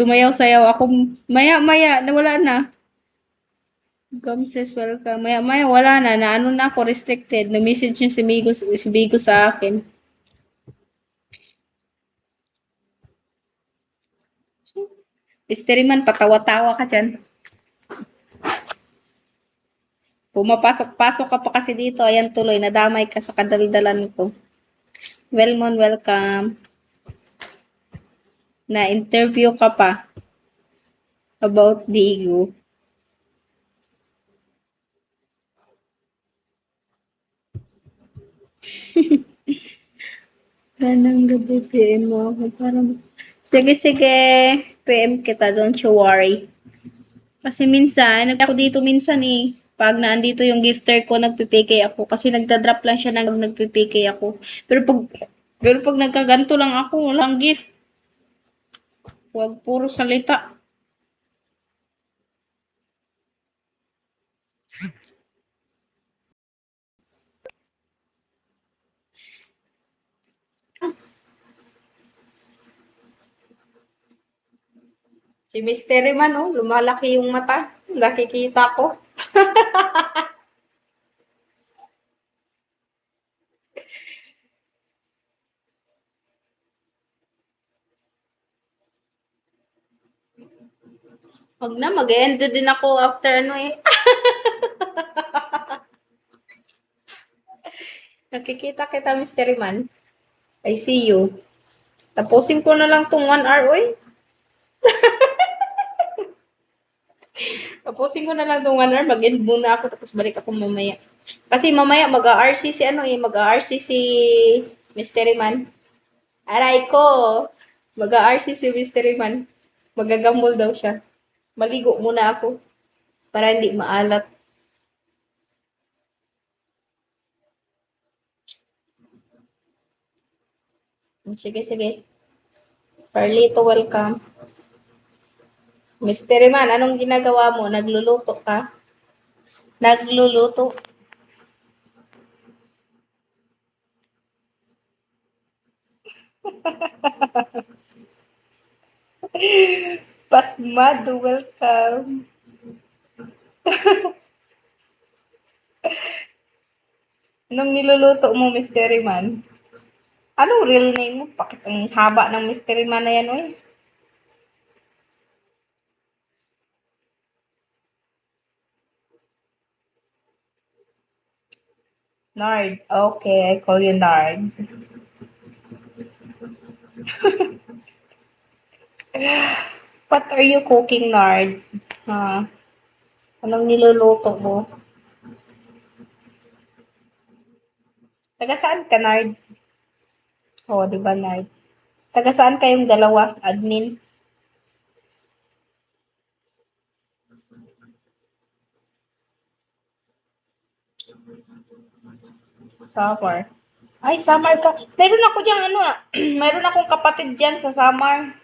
Sumayaw-sayaw ako. Maya-maya, nawala na. Gamses, welcome. Maya-maya, wala na. Naano na ako, restricted. Na-message niya si Bigo sa akin. Mystery man, patawa-tawa ka dyan. Pumapasok-pasok ka pa kasi dito. Ayan tuloy, nadamay ka sa kadaldalan ko. Welmon, welcome. Na-interview ka pa about Bigo. Ganang gabi, PM mo ako para... Sige, sige. PM kita, don't you worry. Kasi minsan, ako dito minsan eh. Pag naandito yung gifter ko, nagpipk ako. Kasi nagda-drop lang siya ng nagpipk ako. Pero pag nagkaganto lang ako, walang gift. Huwag puro salita. Si Mystery man, oh, lumalaki yung mata. Nakikita ko. Wag na, mag-end din ako after ano eh. Nakikita kita, Mystery man. I see you. Tapusin ko na lang tong 1 hour, oy. Tapusin ko na lang tong 1 hour, mag-end muna ako, tapos balik ako mamaya. Kasi mamaya mag-RC si ano eh, mag-RC si Mystery Man. Aray ko! Mag-RC si Mystery Man. Magagambol daw siya. Maligo muna ako para hindi maalat. Sige, sige. Carlito, welcome. Mystery Man, anong ginagawa mo? Nagluluto ka? Nagluluto. Pasmado, welcome. Anong niluluto mo, Mystery Man? Anong real name mo? Bakit ang haba ng Mystery Man na yan, oy? Nard. Okay, I call you Nard. What are you cooking, Nard? Anong niluluto mo? Taga saan ka, Nard? Oh, di ba, Nard? Taga saan kayong dalawa, admin? Samar. Ay, Samar ka. Meron ako dyan, ano meron akong kapatid dyan sa Samar.